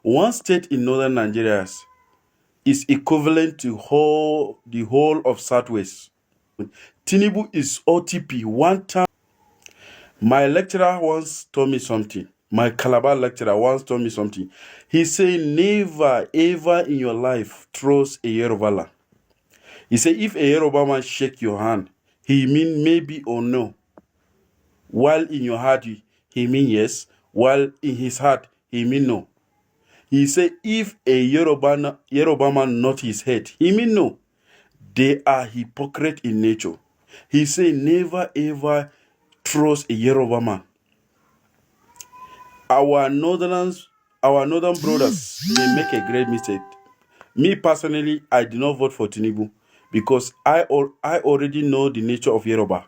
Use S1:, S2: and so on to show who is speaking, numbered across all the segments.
S1: One state in northern Nigeria is equivalent to the whole of Southwest. Tinubu is OTP one time. My lecturer once told me something. My Calabar lecturer once told me something. He said, never ever in your life trust a Yoruba land. He said, if a Yoruba man shake your hand, he mean maybe or no. While in your heart, he mean yes. While in his heart, he mean no. He said, if a Yoruba man nod his head, he mean no. They are hypocrite in nature. He said, never ever trust a Yoruba man. Our northern brothers, they make a great mistake. Me personally, I did not vote for Tinubu because I already know the nature of Yoruba.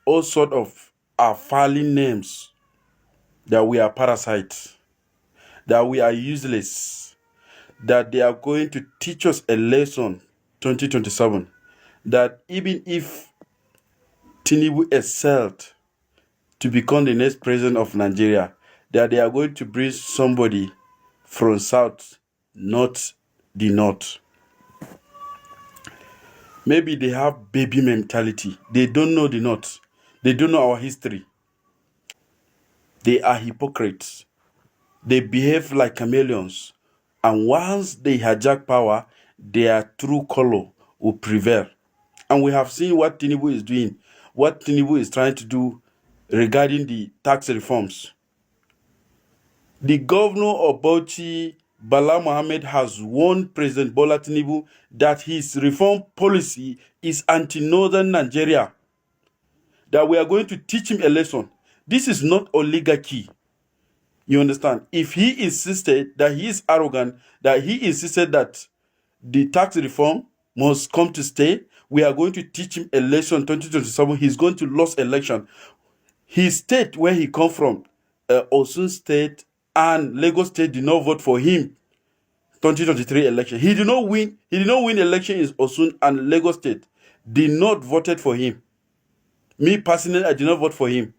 S1: All sort of are filing names that we are parasites, that we are useless, that they are going to teach us a lesson 2027, that even if Tinubu excelled to become the next president of Nigeria, that they are going to bring somebody from south, not the north. Maybe they have baby mentality. They don't know the north. They don't know our history. They are hypocrites. They behave like chameleons. And once they hijack power, their true color will prevail. And we have seen what Tinubu is doing, what Tinubu is trying to do regarding the tax reforms. The governor of Bauchi, Bala Mohammed, has warned President Bola Tinubu that his reform policy is anti-northern Nigeria, that we are going to teach him a lesson. This is not oligarchy. You understand? If he insisted that he is arrogant, that he insisted that the tax reform must come to stay, we are going to teach him a lesson 2027. He's going to lose election. His state where he come from, Osun State and Lagos State, did not vote for him 2023 election. He did not win election in Osun, and Lagos State did not voted for him. Me personally, I did not vote for him.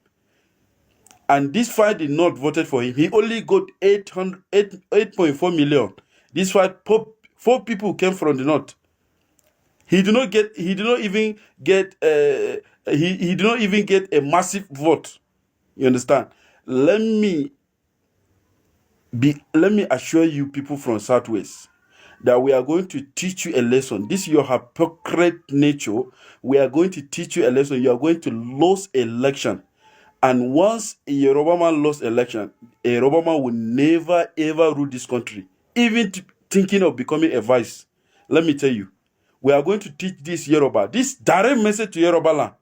S1: And this fight did not voted for him. He only got 8.4 million. This fight, four people came from the north. He did not even get a massive vote. You understand? Let me assure you, people from Southwest, that we are going to teach you a lesson. This is your hypocrite nature. We are going to teach you a lesson. You are going to lose election. And once a Yoruba man lost election, a Yoruba man will never ever rule this country. Even thinking of becoming a vice. Let me tell you, we are going to teach this Yoruba, this direct message to Yoruba land.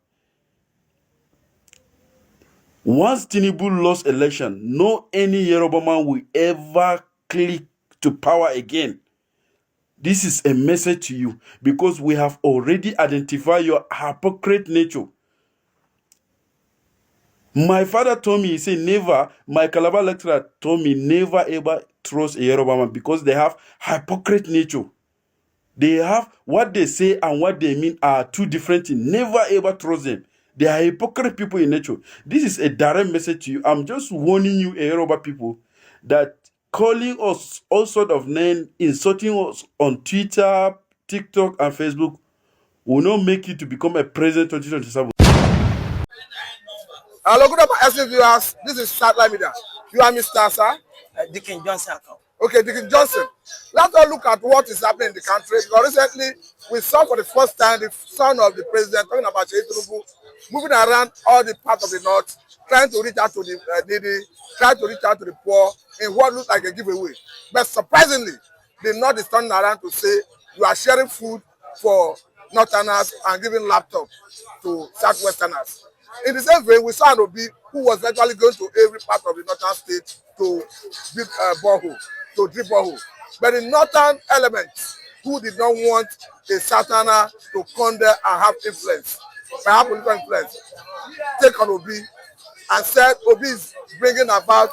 S1: Once Tinubu lost election, no any Yoruba man will ever click to power again. This is a message to you because we have already identified your hypocrite nature. My father told me, he said, never, my Calabar lecturer told me, never ever trust a Yoruba man because they have hypocrite nature. They have what they say and what they mean are two different things. Never ever trust them. They are hypocrite people in nature. This is a direct message to you. I'm just warning you, Yoruba people, that calling us all sort of names, insulting us on Twitter, TikTok, and Facebook will not make you to become a president 2027.
S2: Hello, good afternoon, viewers. This is Satellite Media. You are Mr. Sir?
S3: Dickin Johnson.
S2: Okay, Dickin Johnson. Let's all look at what is happening in the country. Because recently, we saw for the first time the son of the president, talking about Tinubu, moving around all the parts of the north, trying to reach out to the needy, trying to reach out to the poor in what looks like a giveaway. But surprisingly, the north is turning around to say you are sharing food for northerners and giving laptop to southwesterners. In the same vein, we saw an Obi who was virtually going to every part of the northern state to build borehole, to drip borehole. But the northern elements who did not want a southerner to come there and have influence, perhaps political influence, take on Obi and said Obi is bringing about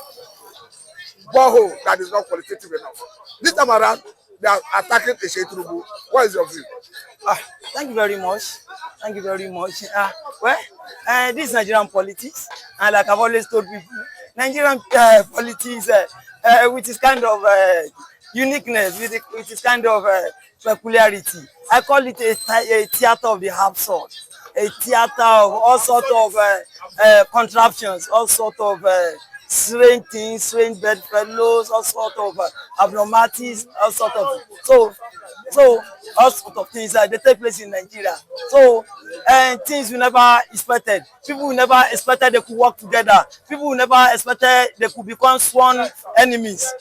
S2: borehole that is not qualitative enough. This time around, they are attacking Tinubu. What is your view?
S3: Thank you very much. Thank you very much. This is Nigerian politics, and like I've always told people, Nigerian politics with his kind of uniqueness, with his kind of peculiarity. I call it a theater of the half-sword, a theater of all sorts of contraptions, all sorts of strange things, strange bedfellows, all sorts of abnormalities, all sorts of so all sorts of things they take place in Nigeria. So things we never expected. People we never expected they could work together. People we never expected they could become sworn enemies.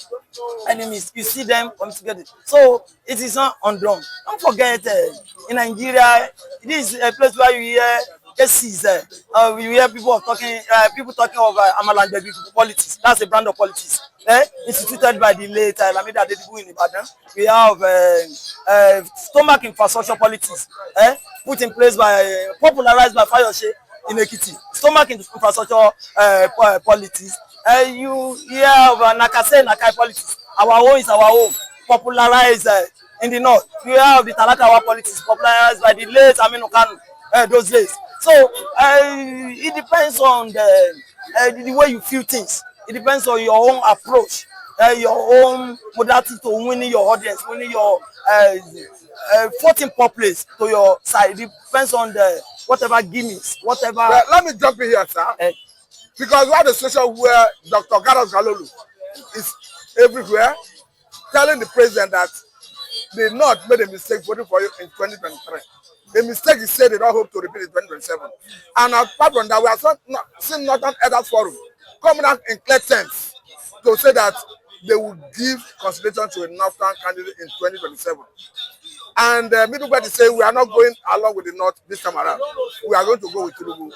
S3: You see them come together. So it is not undone. Don't forget, in Nigeria, this is a place where you hear cases. You hear people talking of Amalan Beg Igbo politics. That's a brand of politics. Instituted by the late Lamida Adedibu in Ibadan. We have stomach infrastructure politics. Put in place by popularized by Fayose in Ekiti. Stomach infrastructure politics. You hear of Nakai politics. Our own is our own, popularized in the north. You hear of the Talakawa politics, popularized by the late Aminu Kanu those days. So it depends on the way you feel things. It depends on your own approach, your own modality to winning your audience, winning your voting populace to your side. It depends on the whatever gimmicks, whatever.
S2: Well, let me jump in here, sir. Because we have a situation where Dr. Garos Galolu is everywhere telling the president that they not made a mistake voting for you in 2023. The mistake is said they don't hope to repeat in 2027. And apart from that, we have seen Northern Elders Forum coming out in clear terms to say that they will give consideration to a Northern candidate in 2027. And Middle Belt is saying we are not going along with the North this time around. We are going to go with Tinubu.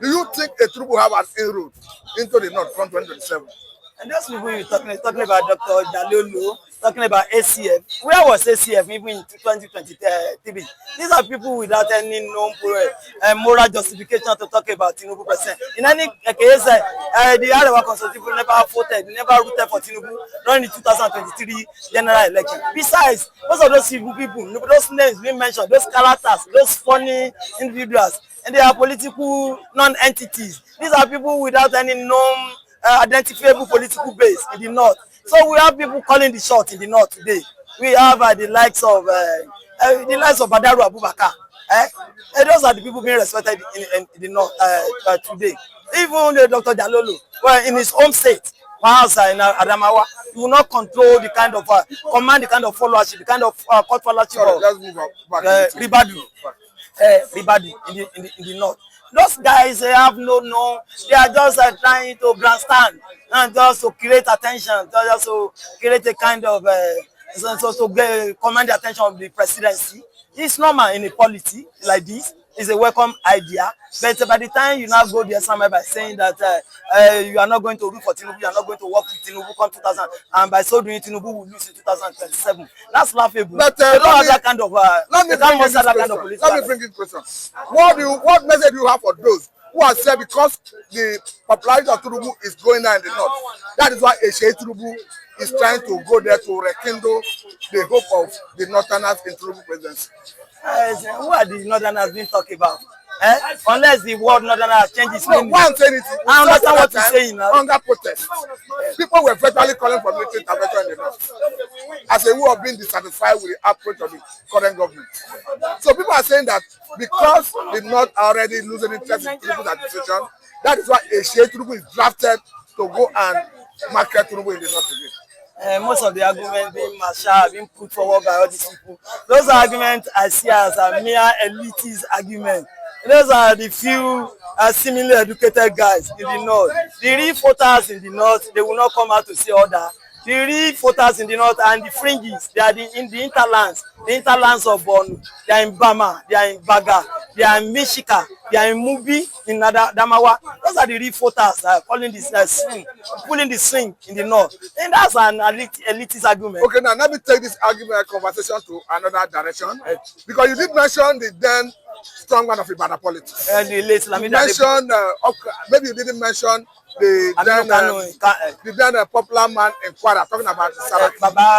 S2: Do you think a Tinubu have an inroad into the North from 2027?
S3: And those people you're talking about Dr. Jalolo, talking about ACF. Where was ACF even in 2023? These are people without any known moral justification to talk about Tinubu president. In any case, the Arewa Consultative people never voted, never rooted for Tinubu during the 2023 general election. Besides, most of those people, those names being mentioned, those characters, those funny individuals, and they are political non-entities. These are people without any known identifiable political base in the north. So we have people calling the shot in the north today. We have the likes of Badaru Abubakar. Those are the people being respected in the north today. Even Dr. Jalolo, well, in his home state, perhaps in Adamawa, he will not control the kind of command, the kind of followership, the kind of court followership of Ribadu in the north. Those guys have no, they are just trying to grandstand and just to create attention, just to create a kind of to command the attention of the presidency. It's normal in a polity like this. It's a welcome idea, but by the time you now go there somewhere by saying that you are not going to root for Tinubu, you are not going to work with Tinubu come 2000, and by so doing Tinubu will lose in 2027. That's laughable. But they don't have that kind of
S2: let me bring in question. What message do you have for those who are said because the popularity of Tinubu is going down in the north? That is why Tinubu is trying to go there to rekindle the hope of the Northerners in Tinubu presidency.
S3: Who are the Northerners being talked about? Unless the word Northerners changes meaning.
S2: Why I'm saying it,
S3: I understand what you're saying now.
S2: Under protest, people were virtually calling for military intervention in the north as a way of being dissatisfied with the approach of the current government. So people are saying that because the north are already losing interest in Tinubu's administration, that is why Tinubu is drafted to go and market Tinubu in the north again.
S3: Most of the arguments being put forward by all these people, those arguments I see as a mere elitist argument. Those are the few similarly educated guys in the north. The real voters in the north, they will not come out to say order. The real voters in the north and the fringes, they are in the interlands of Borno. They are in Bama, they are in Baga, they are in Mishika, they are in Mubi, in Adamawa. Those are the real voters calling this swing, pulling the swing in the north. And that's an elitist argument.
S2: Okay, now let me take this argument conversation to another direction. Because you did mention the then strong man of Ibadan politics.
S3: You
S2: mentioned, maybe you didn't mention the then popular man in Kwara talking about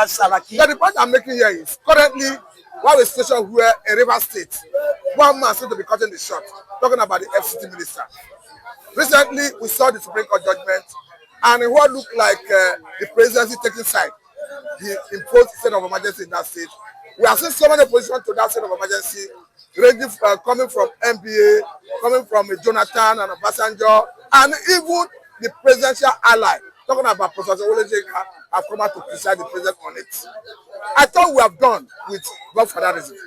S2: Saraki. Yeah, the point I'm making here is currently we have a situation where in River State, one man seems to be cutting the shot, talking about the FCT minister. Recently, we saw the Supreme Court judgment, and in what looked like the presidency taking side, the imposed state of emergency in that state. We have seen so many positions to that state of emergency, ranging coming from NBA, coming from Jonathan and Obasanjo, and even the presidential ally, talking about Professor Olejeka, have come out to criticize the president on it. I thought we have done with God for that reason.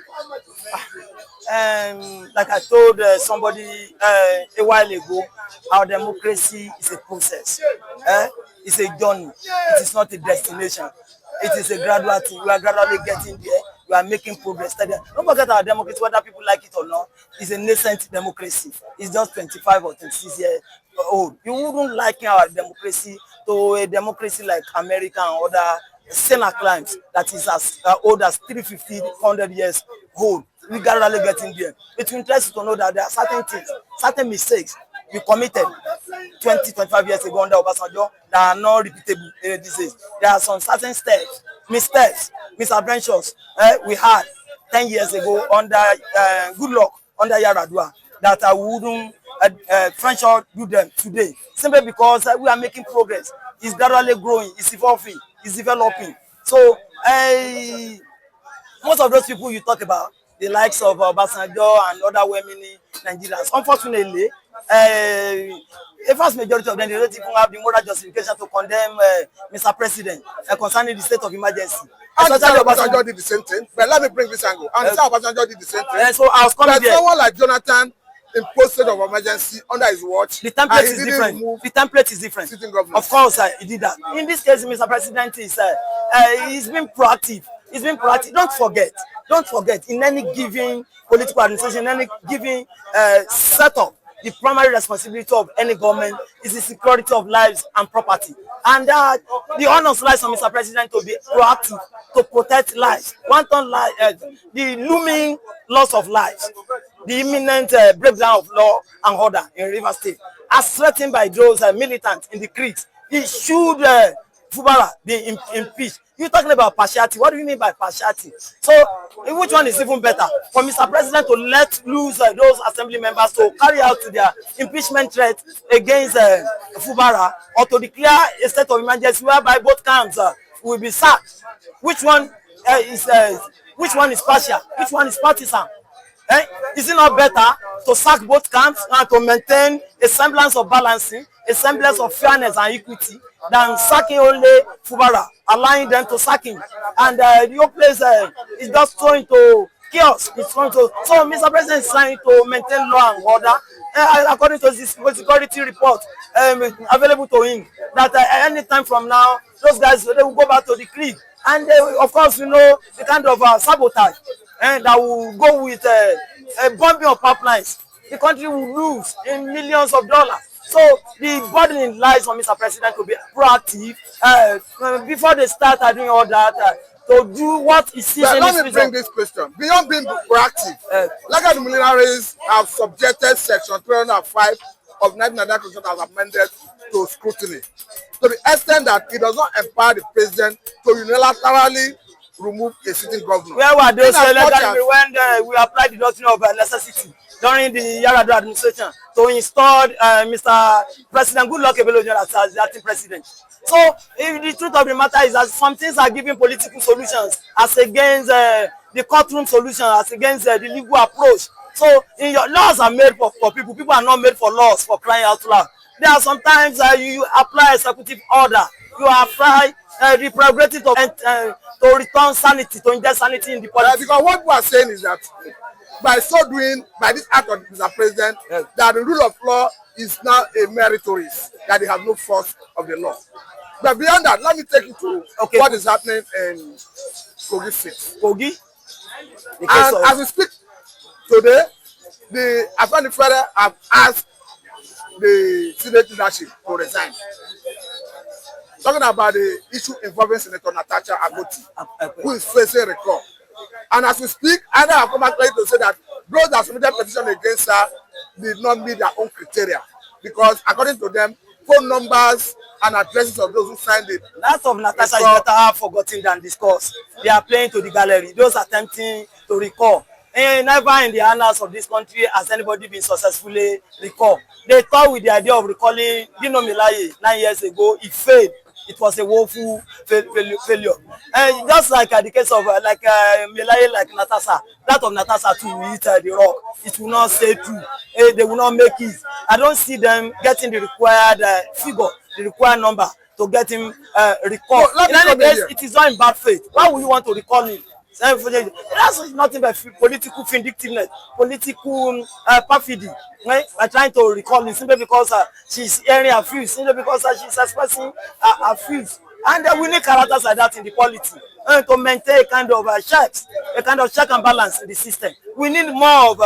S3: Like I told somebody a while ago, our democracy is a process. It's a journey. It is not a destination. It is a gradual thing. We are gradually getting there. We are making progress. Don't forget our democracy, whether people like it or not, is a nascent democracy. It's just 25 or 26 years old. You wouldn't liken our democracy to a democracy like America and other senile climes that is as old as 350, 100 years old. We gradually getting there. It's interesting to know that there are certain things, certain mistakes we committed 20, 25 years ago under Obasanjo that are not repeatable these days. There are some certain steps, mistakes, misadventures we had 10 years ago under good luck, under Yaradua, that I wouldn't venture do them today. Simply because we are making progress. It's gradually growing, it's evolving, it's developing. So most of those people you talk about, the likes of Obasanjo and other women Nigerians, unfortunately, a vast majority of them, they don't even have the moral justification to condemn Mr. President concerning the state of emergency.
S2: And Obasanjo did the same thing. But let me bring this angle. And Obasanjo did the same thing.
S3: So I was coming there.
S2: Someone like Jonathan imposed state of emergency under his watch.
S3: The template is different. The template is different. Of course, he did that. In this case, Mr. President is he's been proactive. He's been proactive. Don't forget, in any given political administration, in any given setup, the primary responsibility of any government is the security of lives and property. And the honors lies on Mr. President to be proactive, to protect lives. Wanton life, the looming loss of lives, the imminent breakdown of law and order in Rivers State, as threatened by those militants in the creeks. He should Fubara be impeached. You're talking about partiality. What do you mean by partiality? So, which one is even better? For Mr. President to let loose those assembly members to carry out their impeachment threat against Fubara, or to declare a state of emergency whereby both camps will be sacked? Which one is partial? Which one is partisan? Is it not better to sack both camps and to maintain a semblance of balancing, a semblance of fairness and equity, than sacking only Fubara, allowing them to sack him? And the whole place is just thrown into chaos. It's thrown to, so Mr. President is trying to maintain law and order. According to this security report available to him, that any time from now, those guys, they will go back to the creek. And of course, you know, the kind of sabotage that will go with a bombing of pipelines. The country will lose in millions of dollars. So the burden lies on Mr. President to be proactive before they start doing all that, to do what he sees.
S2: Let me bring this question. Beyond being proactive, legal luminaries have subjected Section 305 of 1999 Constitution as amended to scrutiny, to the extent that it does not empower the president to unilaterally remove a sitting governor.
S3: Where were those when we applied the doctrine of necessity during the Yaradua administration to install Mr. President Goodluck as the acting president? So if the truth of the matter is that some things are giving political solutions as against the courtroom solution, as against the legal approach. So in your laws are made for people. People are not made for laws, for crying out loud. There are sometimes you apply executive order. You apply the prerogative to return sanity, to inject sanity in the politics.
S2: Because what we are saying is that by so doing, by this act of Mr. President, that the rule of law is now a meritorious, that they have no force of the law. But beyond that, let me take you to what is happening in Kogi State.
S3: Kogi?
S2: And as we speak today, the Attorney General have asked the Senate leadership to resign. Talking about the issue involving Senator Natasha Akpoti, who is facing recall. And as we speak, I have come out to say that those that submitted petition against her did not meet their own criteria, because according to them, phone numbers and addresses of those who signed it.
S3: That of Natasha is better forgotten than discussed. They are playing to the gallery. Those attempting to recall And never in the annals of this country has anybody been successfully recalled. They thought with the idea of recalling Dino Melaye 9 years ago, it failed. It was a woeful failure. And just like the case of Melaye, like Natasha, that of Natasha too will hit the rock. It will not stay true. They will not make it. I don't see them getting the required figure, the required number to get him recalled. In any case, it is not in bad faith. Why would you want to recall him? That's nothing but political vindictiveness, political perfidy. Right? By trying to recall him simply because she's airing her views, simply because she's expressing her views. And we need characters like that in the polity to maintain a kind of check and balance in the system. We need more of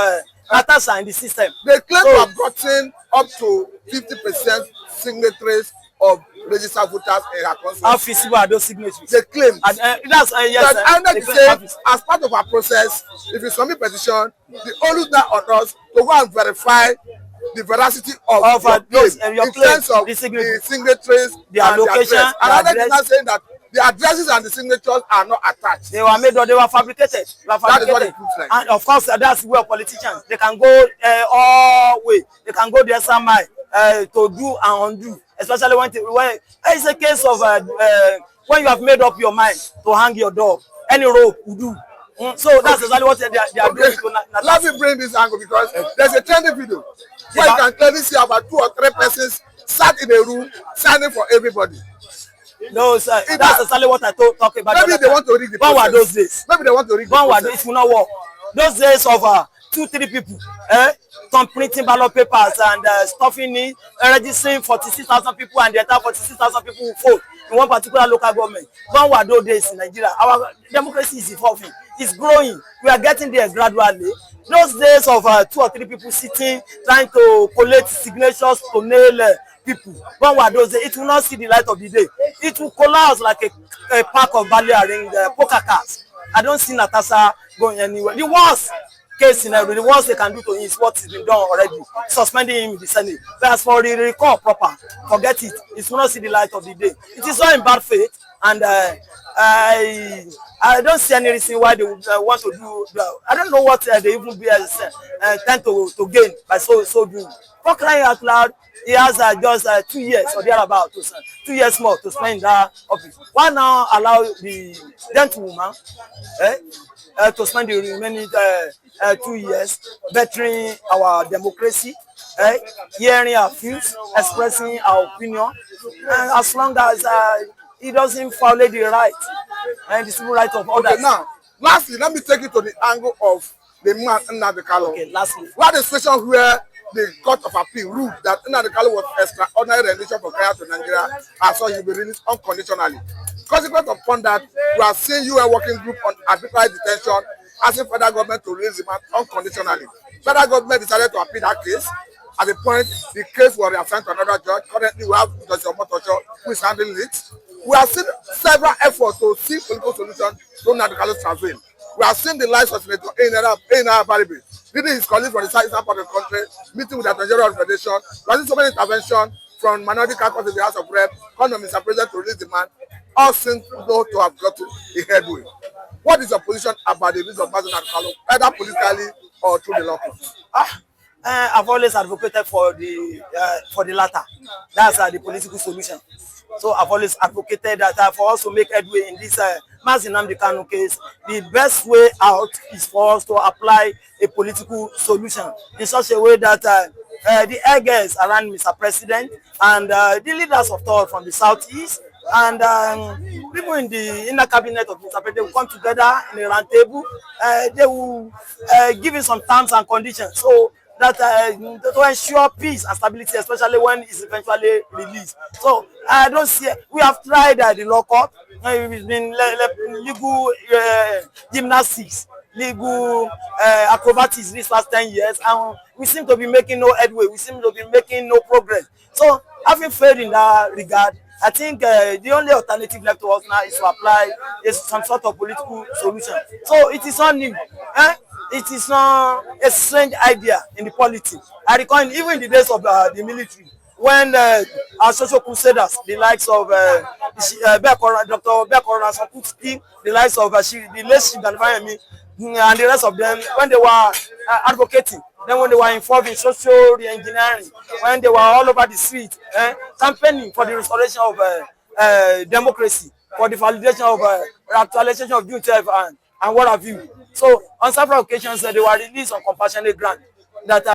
S3: Natasha in the system.
S2: They claim to have gotten up to 50% signatories of registered voters in her country.
S3: How feasible are those signatories?
S2: They claim.
S3: And, yes,
S2: that INEC say, as part of our process, if you submit petition, the only now on us to go and verify the veracity of your claim in terms of the signatories,
S3: the allocation,
S2: and INEC is now saying that the addresses and the signatures are not attached.
S3: They were made or they were fabricated.
S2: That is what it looks like.
S3: And of course, that's where politicians, they can go all way. They can go the extra mile to do and undo. Especially when it's a case of when you have made up your mind to hang your dog, any rope will do. So that's exactly what they are doing.
S2: Let me bring this angle because there's a trending video where you can clearly see about 2 or 3 persons sat in a room signing for everybody.
S3: No, sir. That's exactly what I talk about.
S2: Maybe they want to rig the
S3: process. When were those days?
S2: Maybe they want to rig the process.
S3: It will not work. Those days of 2-3 people, some printing ballot papers and stuffing it, registering 46,000 people, and the entire 46,000 people will vote in one particular local government. When were those days in Nigeria? Our democracy is evolving. It's growing. We are getting there gradually. Those days of 2 or 3 people sitting, trying to collect signatures to nail people. When were those days? It will not see the light of the day. It will collapse like a pack of badly arranged poker cards. I don't see Natasha going anywhere. The worst case scenario, the worst they can do to him is what has been done already, suspending him in the Senate. But as for the recall proper, forget it. It will not see the light of the day. It is not in bad faith, and I don't see any reason why they would want to do. I don't know what they even tend to gain by so doing. For crying out loud, he has just 2 years or thereabout, 2 years more to spend in that office. Why now allow the gentlewoman to spend the remaining 2 years bettering our democracy, hearing our views, expressing our opinion, and as long as he doesn't violate the right and the civil rights of others.
S2: Okay, now, lastly, let me take you to the angle of the man Nnamdi Kanu.
S3: Okay, lastly.
S2: What the situation where the Court of Appeal ruled that Nnamdi Kanu was extraordinary rendition for Kenya to Nigeria, and so he will be released unconditionally. Consequent upon that, we are seeing UN working group on arbitrary detention, asking federal government to release the man unconditionally. Federal government decided to appeal that case. At the point, the case was reassigned to another judge. Currently, we have Judge Omotosho who is handling it. We have seen several efforts to seek political solutions to Nnamdi Kanu's travail. We have seen the lives of Senator Enara Baribe leading his colleagues from the southern part of the country, meeting with the Nigerian Federation. We have seen so many interventions from minority caucus in the House of Rep, calling on Mr. President to release the man. All seem to have gotten a headway. What is your position about the release of Nnamdi Kanu, either politically or through the law court?
S3: I've always advocated for the latter. That's the political solution. So I've always advocated that for us to make headway in this Nnamdi Kanu case, the best way out is for us to apply a political solution in such a way that the eggers around Mr. President and the leaders of thought from the southeast and people in the inner cabinet of Mr. President will come together in a round table. They will give him some terms and conditions so that to ensure peace and stability, especially when it's eventually released. So I don't see. We have tried the law court. It's been legal gymnastics, legal acrobatics these last 10 years, and we seem to be making no headway. We seem to be making no progress. So having failed in that regard, I think the only alternative left to us now is to apply some sort of political solution. So it is not new. It is not a strange idea in the politics. I recall even in the days of the military, when our social crusaders, the likes of Dr. Bekora Sokutski, the likes of the late Shiganfayemi, and the rest of them, when they were advocating, then when they were involved in social re-engineering, when they were all over the street, campaigning for the restoration of democracy, for the validation of actualization of due self and what have you. So on several occasions, they were released on compassionate ground that